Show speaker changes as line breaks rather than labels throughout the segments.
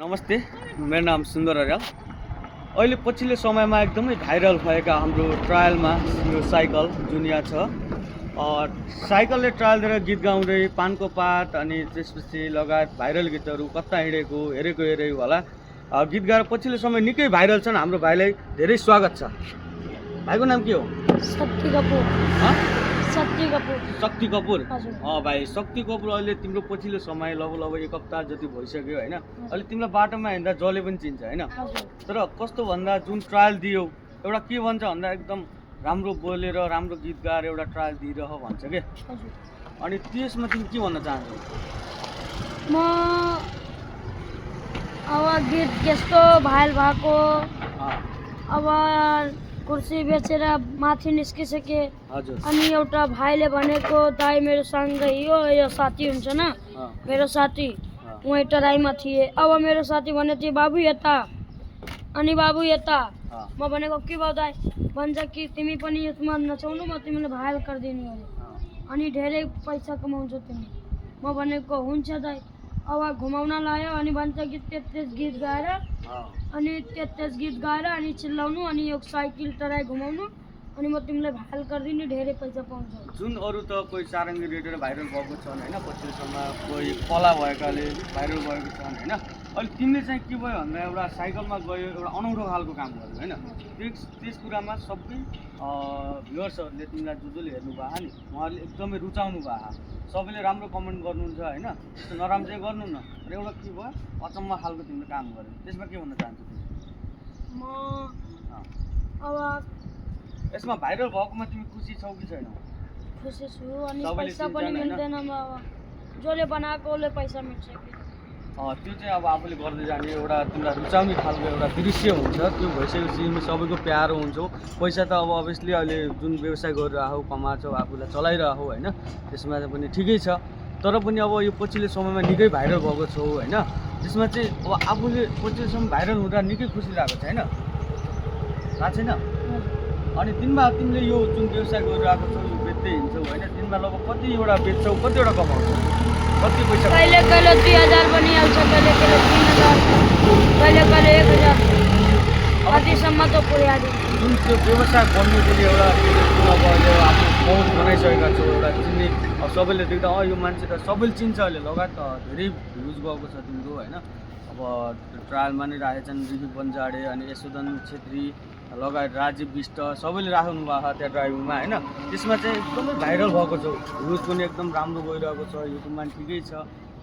नमस्ते, मेरो नाम सुन्दर अर्याल। अहिले पछिल्लो समयमा एकदमै भाइरल भएका हाम्रो ट्रायलमा यो साइकल जुन यहाँ छ, साइकलले ट्रायल दिएर गीत गाउँदै पानको पात अनि त्यसपछि लगायत भाइरल गीतहरू कता हिँडेको हेरेको होला गीत गाएर पछिल्लो समय निकै भाइरल छन्। हाम्रो भाइलाई धेरै स्वागत छ। भाइको नाम के हो?
शक्ति कपूर।
शक्ति कपूर।
हजुर।
भाइ शक्ति कपूर, अहिले तिम्रो पछिल्लो समय लगभग एक हप्ता जति भइसक्यो होइन? अहिले तिमीलाई बाटोमा हिँड्दा जसले पनि चिन्छ होइन? तर कस्तो भन्दा जुन ट्रायल दियो एउटा के भन्छ भन्दा एकदम राम्रो बोलेर राम्रो गीत गाएर एउटा ट्रायल दिइरह भन्छ के? अनि त्यसमा तिमी के भन्न चाहन्छौ?
म अब गीत त्यस्तो भाइरल भएको अब कुर्सी बेचेर माथि निस्किसके।
हजुर।
अनि एउटा भाइले भनेको दाइ मेरो सँगै यो साथी हुन्छ न, मेरो साथी उहाँ टराईमा थिए। अब मेरो साथी भने थियो बाबु यता, अनि बाबु यता। म भनेको के भयो दाइ? भन्छ कि तिमी पनि यसमा नचाउनु, म तिमीलाई भाइरल गरिदिनु अरे, अनि धेरै पैसा कमाउँछौ तिमी। म भनेको हुन्छ दाइ। अब घुमाउन लायो अनि भन्छ कि तेज गीत गाएर अनि तेज गीत गाएर अनि चिल्लाउनु अनि यो साइकल टराई घुमाउनु अनि म तिमीलाई भाइरल गरिदिनु, धेरै पैसा पाउँछौ।
जुन अरू त कोही सारङ्गी रेडियो भाइरल भएको छन् होइन, पछिल्लो समय कोही कला भएकाले भाइरल भएको छन् होइन। अहिले तिमीले चाहिँ के भयो भन्दा एउटा साइकलमा गयो, एउटा अनौठो खालको काम गर्यो होइन। त्यस कुरामा सबै भ्युअर्सहरूले तिमीलाई जसले हेर्नुभयो नि उहाँहरूले एकदमै रुचाउनु भयो, सबैले राम्रो कमेन्ट गर्नुहुन्छ होइन। त्यस्तो नराम्रो चाहिँ गर्नु न, र एउटा के भयो अचम्म खालको तिमीले काम गर्यो, त्यसमा के भन्न चाहन्छौ?
म अब
यसमा भाइरल भएकोमा तिमी खुसी छौ कि छैनौ?
खुसी छु। अनि पैसा पनि मिल्दैन, अब जसले बनाएको उसले पैसा मिल्छ कि?
त्यो चाहिँ अब आफूले गर्दै जाने एउटा तिमीलाई रुचाउने खालको एउटा दृश्य हुन्छ, त्यो भइसकेपछि तिमी सबैको प्यारो हुन्छौ। पैसा त अब अभियसली अहिले जुन व्यवसाय गरिरहौ कमाछौ आफूलाई चलाइरहौ होइन, त्यसमा पनि ठिकै छ। तर पनि अब यो पछिल्लो समयमा निकै भाइरल भएको छौ होइन, त्यसमा चाहिँ अब आफूले पछिल्लो समय भाइरल हुँदा निकै खुसी लागेको छ होइन? थाहा छैन? अनि दिनमा तिमीले यो जुन व्यवसाय गरिरहेको छौ यो बेच्दै हिँड्छौ होइन, दिनमा लगभग कतिवटा बेच्छौ, कतिवटा कमाउँछौ, कति पैसा?
कहिले 2000 पनि आउँछ, कहिले 3000, कहिले 1000, कतिसम्म त पुर्याइदिन्छ।
जुन त्यो व्यवसाय बन्नुको लिए एउटा अब यो आफ्नो पहुँच बनाइसकेका छौ, एउटा चिन्ने सबैले देख्दा यो मान्छे त सबैले चिन्छ अहिले, लगायत धेरै भ्युज गएको छ तिम्रो होइन। अब ट्रायलमा नै राखेछन् रिभु बन्जाडे अनि यशोधन छेत्री लगायत राजीव विष्ट सबैले राख्नु भएको छ त्यहाँ ड्राइभिङमा होइन। त्यसमा चाहिँ एकदमै भाइरल भएको छ, भ्युज पनि एकदम राम्रो गइरहेको छ, युट्युबमा ठिकै छ।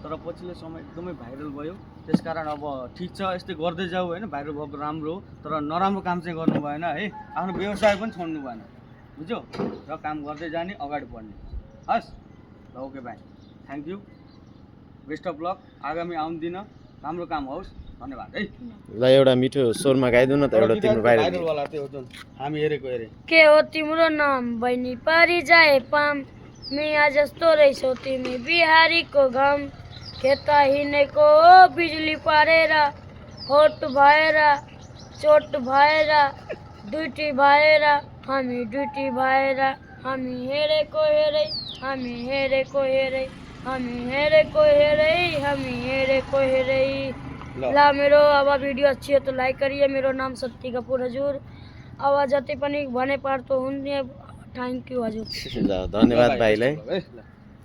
तर पछिल्लो समय एकदमै भाइरल भयो, त्यसकारण अब ठिक छ यस्तै गर्दै जाऊ होइन, भाइरल भएको राम्रो हो। तर नराम्रो काम चाहिँ गर्नु भएन है, आफ्नो व्यवसाय पनि छोड्नु भएन, बुझ्यौ? र काम गर्दै जाने, अगाडि बढ्ने। हस् ल, ओके भाइ, thank you, best of lock, आगामी आउने दिन राम्रो काम होस्, धन्यवाद है।
ल एउटा मिठो स्वरमा गाइदिनु न त, एउटा तिम्रो
भाइरल वाला त्यो जुन हामी हेरेको
के हो तिम्रो नाम बहिनी पारी जाए पाम, मिया जस्तो रहेछौ तिमी बिहारीको घम, खेता हिँडेको बिजुली पारेर, होट भएर चोट भएर दुइटी भएर हामी दुइटी भएर, हामी हेरेको हेरै हामी हेरेको हेरै हामी हेरेको हेरै हामी हेरेको हेरै। ल मेरो अब वीडियो अच्छी है तो लाइक करिए। मेरो नाम शक्ति कपूर हजुर। अब जति पनि भने पार तो हुने, थ्याङ्क यू हजुर।
ल धन्यवाद भाइलाई।